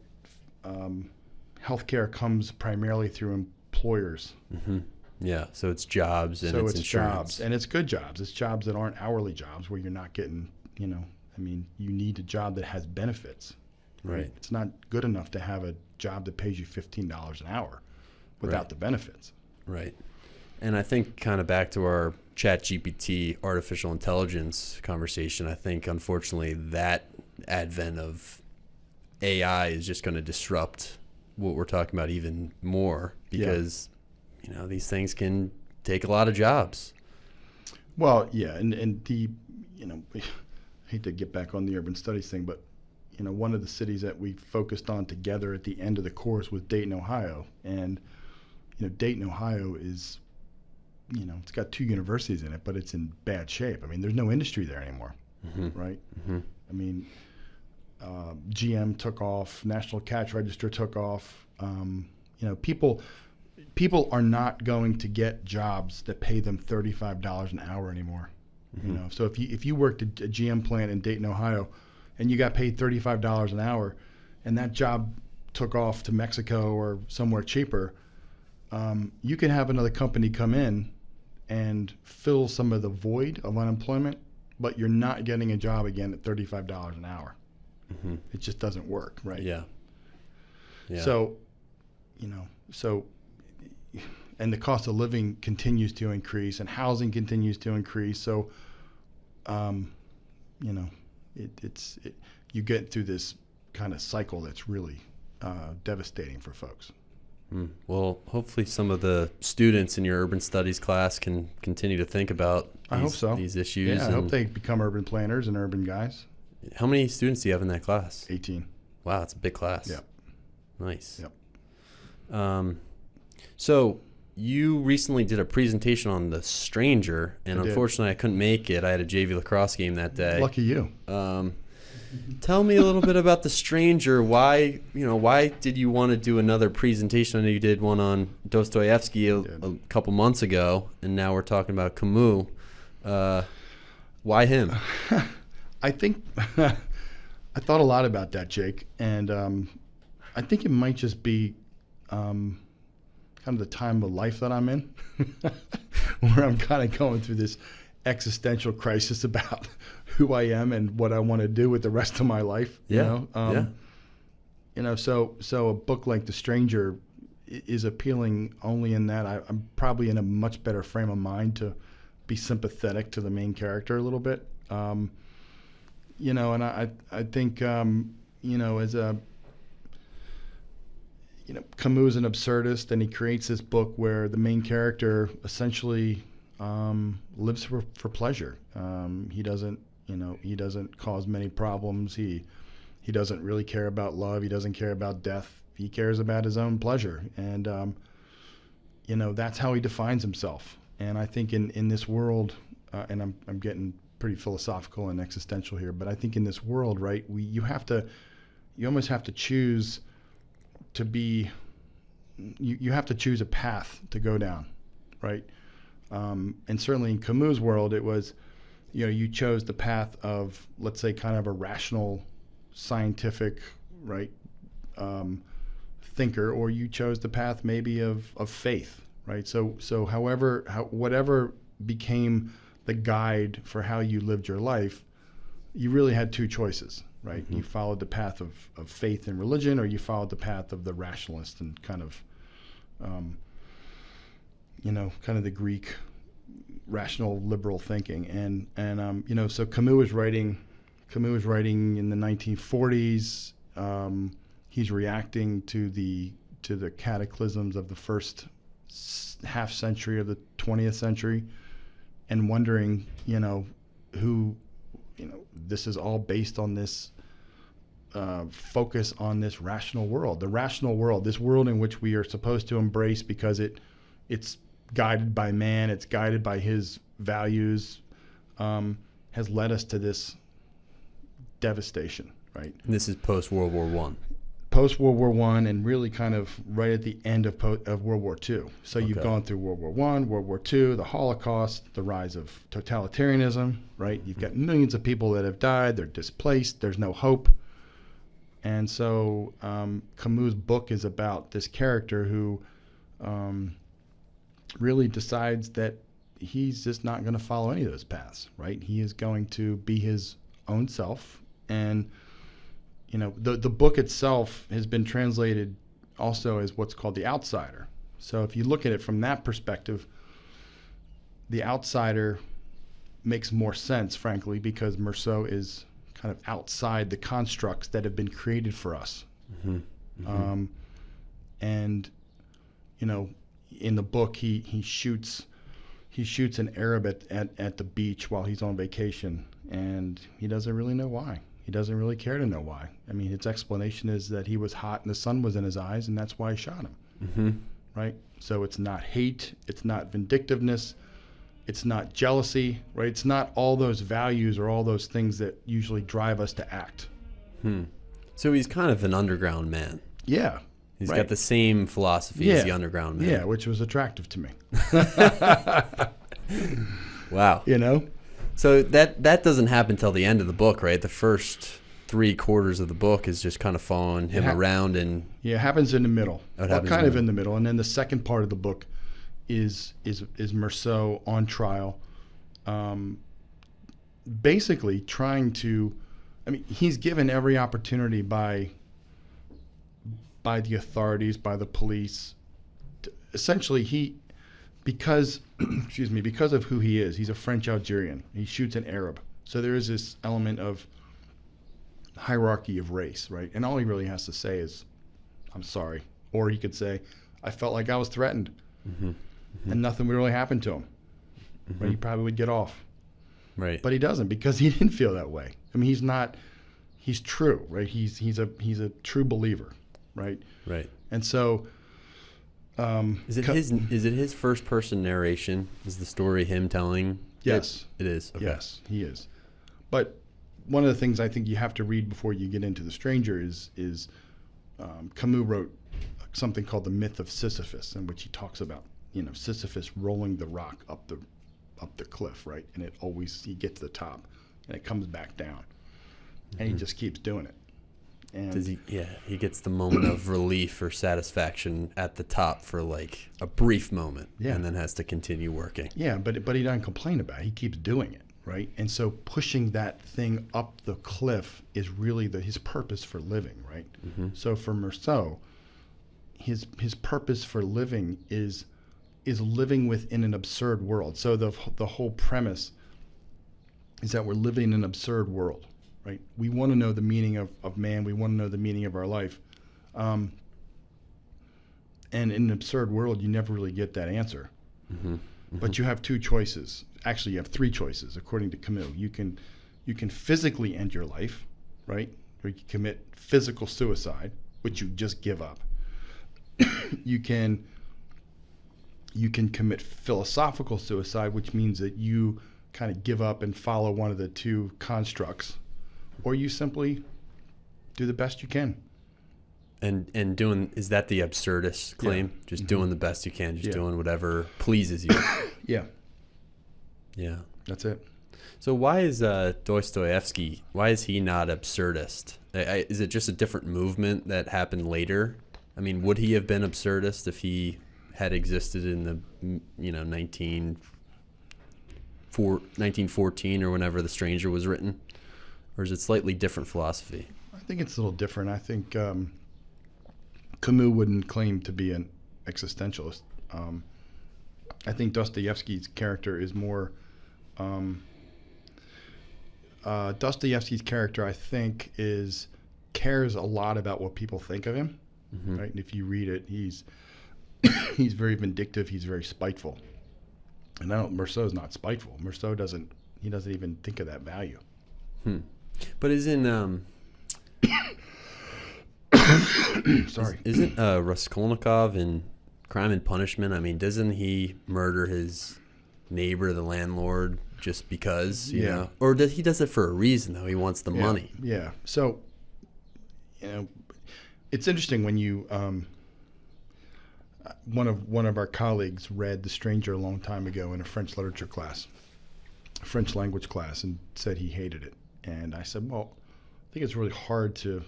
healthcare comes primarily through employers. Yeah. So it's jobs and it's insurance. Jobs, and it's good jobs. It's jobs that aren't hourly jobs where you're not getting, you know, I mean, you need a job that has benefits. Right. It's not good enough to have a job that pays you $15 an hour without the benefits. Right. And I think kind of back to our ChatGPT artificial intelligence conversation, I think unfortunately that advent of AI is just going to disrupt what we're talking about even more, because you know, these things can take a lot of jobs. Well, yeah, and the, you know, I hate to get back on the urban studies thing, but you know, one of the cities that we focused on together at the end of the course was Dayton, Ohio. And, you know, Dayton, Ohio is, you know, it's got 2 universities in it, but it's in bad shape. I mean, there's no industry there anymore, right? I mean, GM took off, National Cash Register took off. You know, people are not going to get jobs that pay them $35 an hour anymore. You know, so if you worked at a GM plant in Dayton, Ohio, and you got paid $35 an hour, and that job took off to Mexico or somewhere cheaper, you can have another company come in and fill some of the void of unemployment, but you're not getting a job again at $35 an hour. It just doesn't work, right? Yeah. So, you know, and the cost of living continues to increase, and housing continues to increase. So, you know, you get through this kind of cycle that's really devastating for folks. Well, hopefully some of the students in your urban studies class can continue to think about these issues. Yeah, I hope they become urban planners and urban guys. How many students do you have in that class? 18. Wow, it's a big class. Yeah. Nice. Yep. So you recently did a presentation on The Stranger, and unfortunately I couldn't make it. I had a JV lacrosse game that day. Lucky you. Tell me a little bit about The Stranger. Why did you want to do another presentation? I know you did one on Dostoevsky a couple months ago, and now we're talking about Camus. Why him? I think I thought a lot about that, Jake, and I think it might just be kind of the time of life that I'm in, where I'm kind of going through this existential crisis about who I am and what I want to do with the rest of my life. So a book like The Stranger is appealing only in that I'm probably in a much better frame of mind to be sympathetic to the main character a little bit. And I think as a Camus is an absurdist, and he creates this book where the main character essentially lives for pleasure. He doesn't cause many problems. He doesn't really care about love. He doesn't care about death. He cares about his own pleasure, and that's how he defines himself. And I think in this world, and I'm getting pretty philosophical and existential here, but I think in this world, right, you almost have to choose to be. You have to choose a path to go down, right? And certainly in Camus' world, it was, you chose the path of, let's say, kind of a rational, scientific, right, thinker, or you chose the path maybe of faith, right? So whatever became the guide for how you lived your life, you really had two choices, right? Mm-hmm. You followed the path of faith and religion, or you followed the path of the rationalist and kind of the Greek rational liberal thinking. And so Camus was writing in the 1940s. He's reacting to the cataclysms of the first half century of the 20th century, and wondering, this is all based on this focus on this rational world. The rational world, this world in which we are supposed to embrace because it's guided by man, it's guided by his values, has led us to this devastation, right? And this is post-World War I. Post-World War I, and really kind of right at the end of World War II. So you've gone through World War I, World War II, the Holocaust, the rise of totalitarianism, right? You've got millions of people that have died, they're displaced, there's no hope. And so Camus' book is about this character who really decides that he's just not going to follow any of those paths, right? He is going to be his own self. And the book itself has been translated also as what's called The Outsider. So if you look at it from that perspective, The Outsider makes more sense, frankly, because Meursault is kind of outside the constructs that have been created for us. Mm-hmm. Mm-hmm. And in the book, he shoots an Arab at the beach while he's on vacation, and he doesn't really know why. He doesn't really care to know why. I mean, his explanation is that he was hot and the sun was in his eyes, and that's why he shot him. Mm-hmm. Right? So it's not hate, it's not vindictiveness, it's not jealousy, right? It's not all those values or all those things that usually drive us to act. So he's kind of an underground man. Yeah. He's got the same philosophy as the underground man. Yeah, which was attractive to me. Wow. So that doesn't happen till the end of the book, right? The first 3/4 of the book is just kind of following him around, and it happens in the middle. In the middle, and then the second part of the book is Meursault on trial, basically trying to. I mean, he's given every opportunity by the authorities, by the police. Essentially, because of who he is, he's a French Algerian. He shoots an Arab. So there is this element of hierarchy of race, right? And all he really has to say is, I'm sorry. Or he could say, I felt like I was threatened. Mm-hmm. Mm-hmm. And nothing would really happen to him. Mm-hmm. But he probably would get off. Right. But he doesn't, because he didn't feel that way. I mean, he's true, right? He's a true believer, right? Right. And so is it his first person narration? Is the story him telling? Yes. It is. Okay. Yes, he is. But one of the things I think you have to read before you get into The Stranger is Camus wrote something called The Myth of Sisyphus, in which he talks about, Sisyphus rolling the rock up the cliff, right? And he gets to the top and it comes back down. And he just keeps doing it. And he gets the moment of relief or satisfaction at the top for like a brief moment, and then has to continue working. Yeah, but he doesn't complain about it. He keeps doing it, right? And so pushing that thing up the cliff is really his purpose for living, right? Mm-hmm. So for Meursault, his purpose for living is living within an absurd world. So the whole premise is that we're living in an absurd world. Right? We want to know the meaning of man. We want to know the meaning of our life. And in an absurd world, you never really get that answer. Mm-hmm. Mm-hmm. But you have two choices. Actually, you have three choices, according to Camus. You can physically end your life, right? Or you can commit physical suicide, which you just give up. You can commit philosophical suicide, which means that you kind of give up and follow one of the two constructs. Or you simply do the best you can. And is that the absurdist claim? Yeah. Just doing the best you can, doing whatever pleases you. Yeah. Yeah. That's it. So why is Dostoevsky, why is he not absurdist? Is it just a different movement that happened later? I mean, would he have been absurdist if he had existed in the 1914 or whenever The Stranger was written? Or is it slightly different philosophy? I think it's a little different. I think Camus wouldn't claim to be an existentialist. I think Dostoevsky's character is more... Dostoevsky's character, I think, cares a lot about what people think of him. Mm-hmm. Right? And if you read it, he's very vindictive. He's very spiteful. And Meursault's not spiteful. Meursault doesn't even think of that value. But isn't sorry, isn't Raskolnikov in Crime and Punishment? I mean, doesn't he murder his neighbor, the landlord, just because? You know? Or he does it for a reason though? He wants the money. Yeah. So, it's interesting when you one of our colleagues read The Stranger a long time ago in a French literature class, a French language class, and said he hated it. And I said, well, I think it's really hard to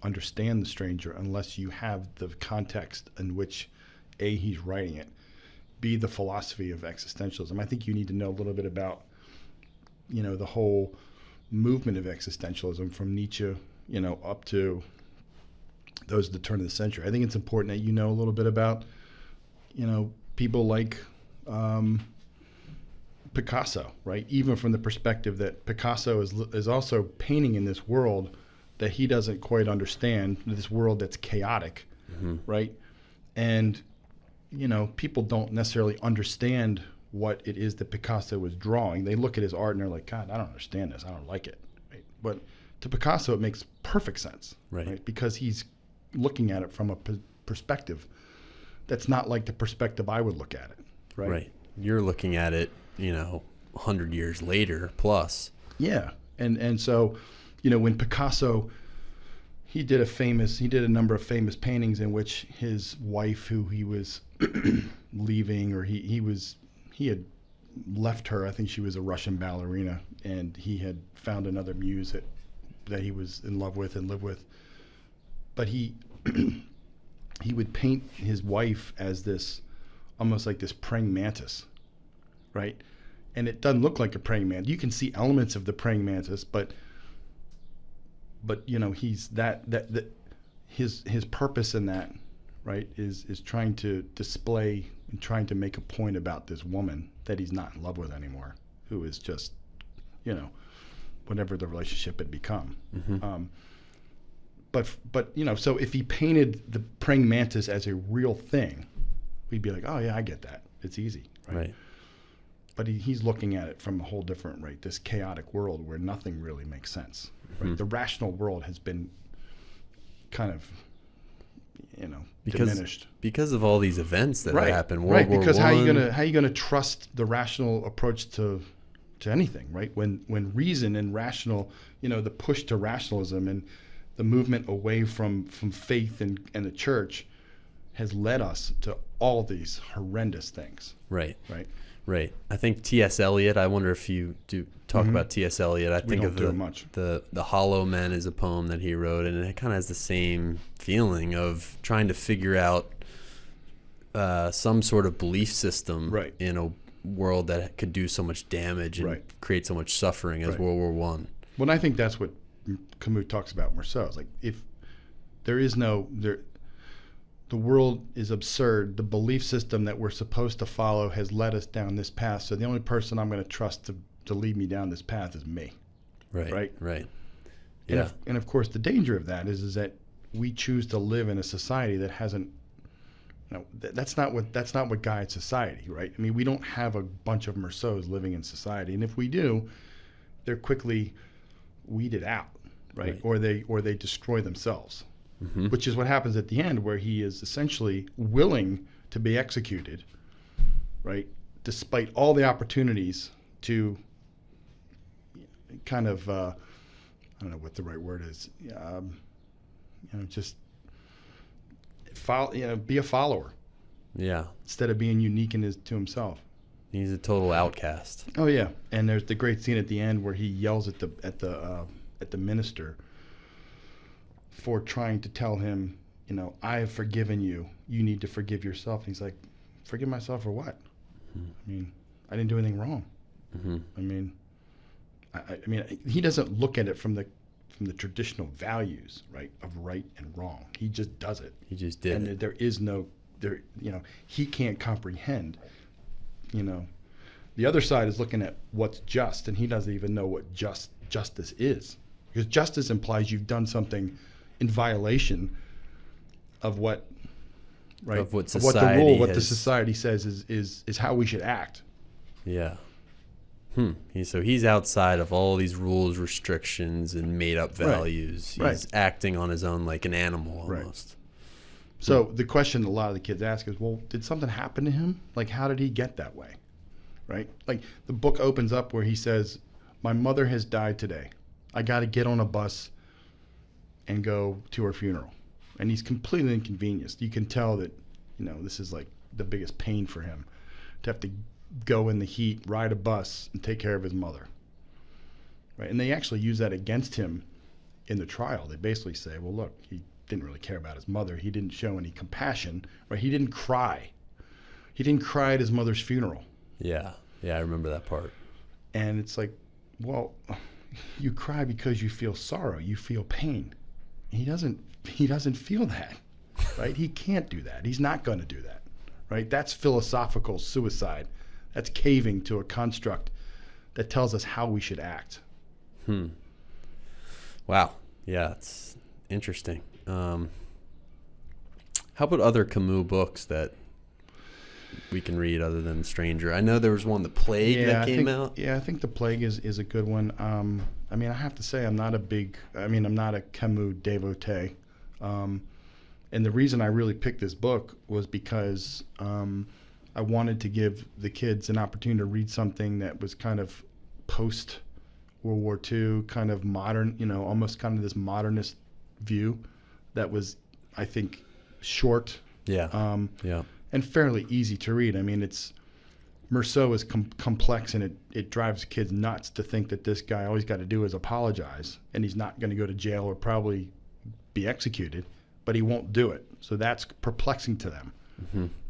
understand The Stranger unless you have the context in which, A, he's writing it, B, the philosophy of existentialism. I think you need to know a little bit about, the whole movement of existentialism from Nietzsche, up to those at the turn of the century. I think it's important that you know a little bit about, people like Picasso, right? Even from the perspective that Picasso is also painting in this world that he doesn't quite understand, this world that's chaotic, right? And, people don't necessarily understand what it is that Picasso was drawing. They look at his art and they're like, God, I don't understand this. I don't like it. Right? But to Picasso, it makes perfect sense, right? Because he's looking at it from a perspective that's not like the perspective I would look at it, right? Right. You're looking at it 100 years later plus. Yeah. And so, when Picasso, he did a number of famous paintings in which his wife, who he was leaving, or he had left her, I think she was a Russian ballerina, and he had found another muse that he was in love with and lived with. But he would paint his wife as this, almost like this praying mantis, right? And it doesn't look like a praying mantis. You can see elements of the praying mantis, but he's his purpose in that, right, is trying to display and trying to make a point about this woman that he's not in love with anymore, who is just, whatever the relationship had become. Mm-hmm. But so if he painted the praying mantis as a real thing, we'd be like, oh yeah, I get that. It's easy, right? But he's looking at it from a whole different, right, this chaotic world where nothing really makes sense. Right? Mm-hmm. The rational world has been kind of, diminished because of all these events that right. happened. World War because I. How are you gonna trust the rational approach to anything, right? When reason and rational, the push to rationalism and the movement away from faith and the church has led us to all these horrendous things. Right. Right. Right. I think T.S. Eliot, I wonder if you do talk about T.S. Eliot. I think don't of do it much. the Hollow Men is a poem that he wrote, and it kind of has the same feeling of trying to figure out some sort of belief system Right. in a world that could do so much damage and Right. create so much suffering as Right. World War I. Well, and I think that's what Camus talks about Rousseau. It's like, if there is the world is absurd. The belief system that we're supposed to follow has led us down this path. So the only person I'm going to trust to lead me down this path is me. Right. Right. Right. And Yeah. and of course, the danger of that is that we choose to live in a society that hasn't. That's not what guides society, right? I mean, we don't have a bunch of Rousseaus living in society, and if we do, they're quickly weeded out, right? Or they destroy themselves. Which is what happens at the end, where he is essentially willing to be executed, right? Despite all the opportunities to kind of, I don't know what the right word is, just follow, be a follower. Yeah. Instead of being unique to himself. He's a total outcast. Oh yeah, and there's the great scene at the end where he yells at the minister for trying to tell him, I have forgiven you. You need to forgive yourself. And he's like, forgive myself for what? I mean, I didn't do anything wrong. I mean, I mean, he doesn't look at it from the traditional values, right, of right and wrong. He just does it. He just did. And there is no, he can't comprehend. The other side is looking at what's just, and he doesn't even know what justice is, because justice implies you've done something in violation of what, right? Of what the society what the society says is how we should act. Yeah. So he's outside of all these rules, restrictions, and made up values. Right. He's acting on his own like an animal almost. So the question a lot of the kids ask is, well, did something happen to him? Like, how did he get that way? Right? Like, the book opens up where he says, my mother has died today. I got to get on a bus and go to her funeral. And he's completely inconvenienced. You can tell that, this is like the biggest pain for him, to have to go in the heat, ride a bus, and take care of his mother. Right? And they actually use that against him in the trial. They basically say, well, look, he didn't really care about his mother. He didn't show any compassion. Right? He didn't cry. He didn't cry at his mother's funeral. Yeah. Yeah, I remember that part. And it's like, well, you cry because you feel sorrow. You feel pain. He doesn't feel that, right? He can't do that. He's not going to do that, right? That's philosophical suicide. That's caving to a construct that tells us how we should act. Wow. Yeah, it's interesting. How about other Camus books that we can read other than The Stranger? I know there was one, The Plague, that came out. Yeah, I think The Plague is a good one. I mean, I have to say I'm not a Camus devotee. And the reason I really picked this book was because I wanted to give the kids an opportunity to read something that was kind of post World War II, kind of modern, almost kind of this modernist view that was, I think, short. Yeah. And fairly easy to read. I mean, Rousseau is complex, and it drives kids nuts to think that this guy, all he's got to do is apologize, and he's not going to go to jail or probably be executed, but he won't do it. So that's perplexing to them.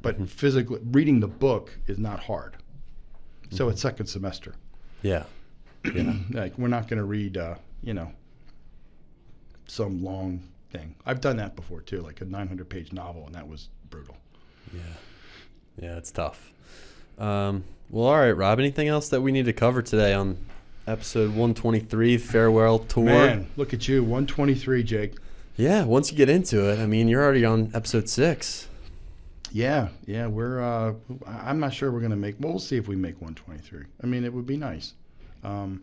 But physically, reading the book is not hard. So it's second semester. Yeah. Like, we're not going to read, some long thing. I've done that before too, like a 900-page novel, and that was brutal. Yeah, it's tough. Well, all right, Rob, anything else that we need to cover today on episode 123, Farewell Tour? Man, look at you, 123, Jake. Yeah, once you get into it, I mean, you're already on episode 6. Yeah, we're, I'm not sure we're going to make, well, we'll see if we make 123. I mean, it would be nice. I'll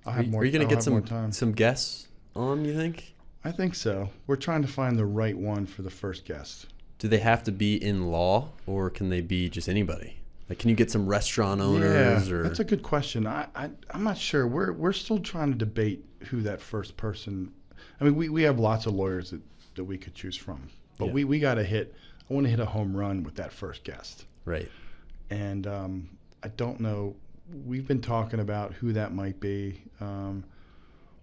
have more, are you going to get some some guests on, you think? I think so. We're trying to find the right one for the first guest. Do they have to be in law, or can they be just anybody? Like, can you get some restaurant owners? Yeah, or that's a good question. I'm not sure. We're still trying to debate who that first person. I mean, we have lots of lawyers that we could choose from, but Yeah. we got to hit. I want to hit a home run with that first guest. Right. And I don't know. We've been talking about who that might be.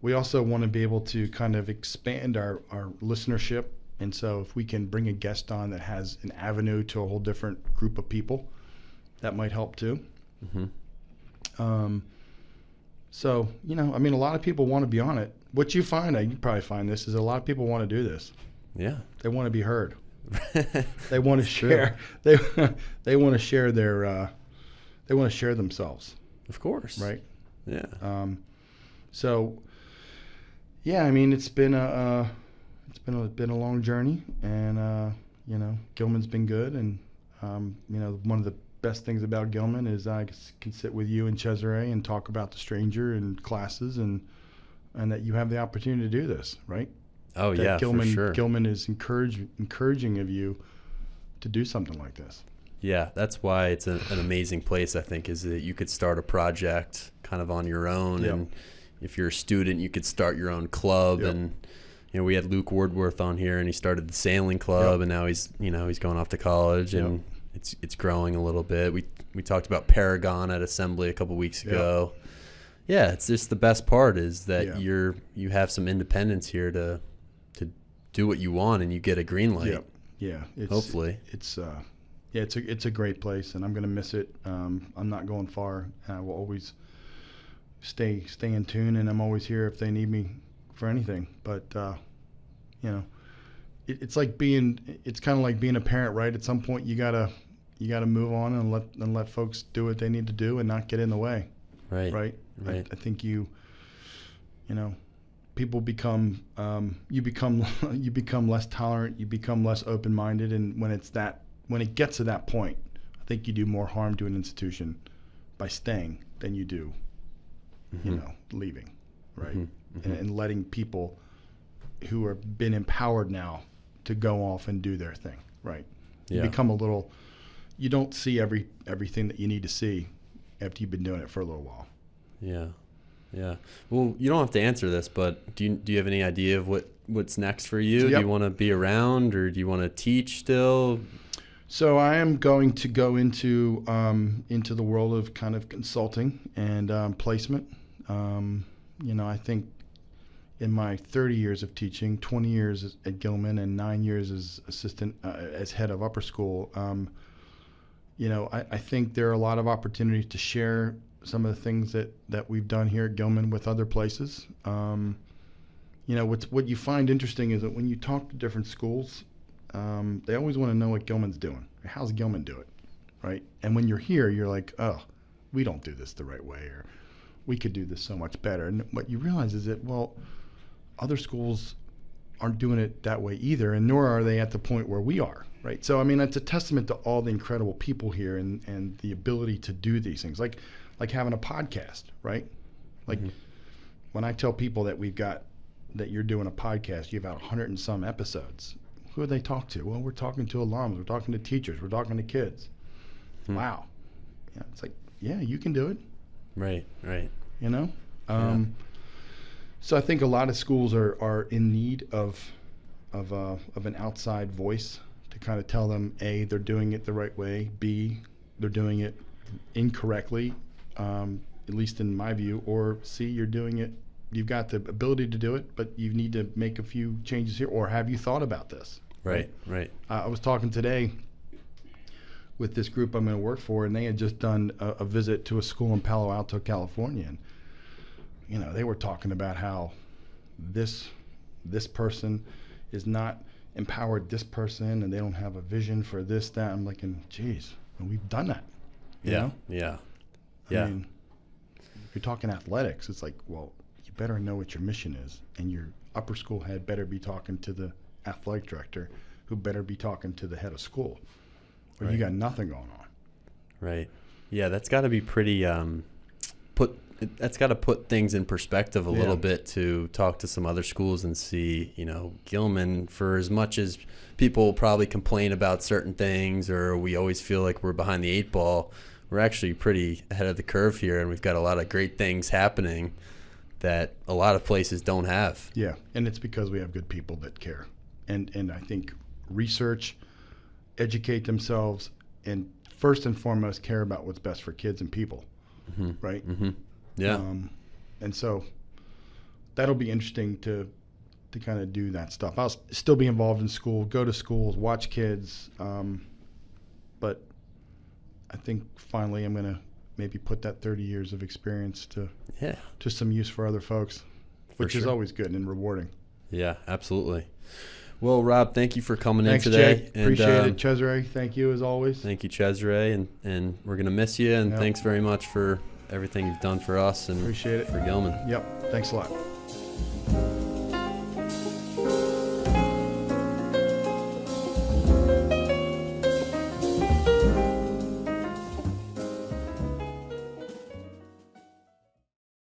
We also want to be able to kind of expand our listenership. And so if we can bring a guest on that has an avenue to a whole different group of people, that might help too. So, you know, I mean, a lot of people want to be on it. What you find, you probably find this, is a lot of people want to do this. Yeah. They want to be heard. They want to share. They want to share their. They want to share themselves. Of course. Right. Yeah. So, yeah, I mean, it's been a long journey, and you know, Gilman's been good, and you know, one of the best things about Gilman is I can sit with you and Cesare and talk about The Stranger and classes, and that you have the opportunity to do this, right? Oh, that yeah, Gilman, for sure. Gilman is encouraging of you to do something like this. Yeah, that's why it's an amazing place, I think, is that you could start a project kind of on your own. Yep. And if you're a student, you could start your own club. Yep. And, you know, we had Luke Wardworth on here, and he started the sailing club, Yep. and now he's going off to college, and Yep. it's growing a little bit. We talked about Paragon at Assembly a couple weeks ago. Yeah, it's just the best part is that you have some independence here to do what you want, and you get a green light. Yeah. Hopefully. It's a great place, and I'm going to miss it. I'm not going far. I will always stay in tune, and I'm always here if they need me for anything. But you know, it's kind of like being a parent, right? At some point, you gotta move on and let folks do what they need to do and not get in the way. Right. I think you know, people become you become less tolerant, you become less open-minded, and when it gets to that point, I think you do more harm to an institution by staying than you do, you know, leaving, right? And letting people who have been empowered now to go off and do their thing, right? You become you don't see everything that you need to see after you've been doing it for a little while. Yeah. Well, you don't have to answer this, but do you have any idea of what's next for you? Yep. Do you want to be around, or do you want to teach still? So I am going to go into the world of kind of consulting and placement. You know, I think in my 30 years of teaching, 20 years at Gilman and 9 years as assistant, as head of upper school, you know, I think there are a lot of opportunities to share some of the things that we've done here at Gilman with other places. You know, what you find interesting is that when you talk to different schools, they always want to know what Gilman's doing. How's Gilman do it, right? And when you're here, you're like, oh, we don't do this the right way, or we could do this so much better. And what you realize is that, well, other schools aren't doing it that way either, and nor are they at the point where we are, right? So, I mean, it's a testament to all the incredible people here and the ability to do these things, like having a podcast, right? Like when I tell people that that you're doing a podcast, you have about 100 and some episodes. Who do they talk to? Well, we're talking to alums, we're talking to teachers, we're talking to kids. Wow. Yeah, it's like, yeah, you can do it. Right. You know? So I think a lot of schools are in need of an outside voice to kind of tell them, A, they're doing it the right way, B, they're doing it incorrectly, at least in my view, or C, you've got the ability to do it, but you need to make a few changes here, or have you thought about this? Right. I was talking today with this group I'm going to work for, and they had just done a visit to a school in Palo Alto, California, and you know, they were talking about how this person is not empowered this person, and they don't have a vision for this, that. I'm like, geez, and we've done that. You know? Yeah. I mean, if you're talking athletics, it's like, well, you better know what your mission is, and your upper school head better be talking to the athletic director, who better be talking to the head of school, or you got nothing going on. Right. Yeah, that's got to be pretty that's got to put things in perspective a little bit, to talk to some other schools and see, you know, Gilman, for as much as people probably complain about certain things, or we always feel like we're behind the eight ball, we're actually pretty ahead of the curve here, and we've got a lot of great things happening that a lot of places don't have. Yeah, and it's because we have good people that care. And I think research, educate themselves, and first and foremost care about what's best for kids and people, right? Yeah. And so that'll be interesting to kind of do that stuff. I'll still be involved in school, go to schools, watch kids, but I think finally I'm going to maybe put that 30 years of experience to some use for other folks, which is always good and rewarding. Yeah, absolutely. Well, Rob, thank you for coming Thanks, in today. Jay. Appreciate it. Cesare, thank you as always. Thank you, Cesare, and we're going to miss you, and thanks very much for everything you've done for us and appreciate it. for Gilman. Yep, thanks a lot.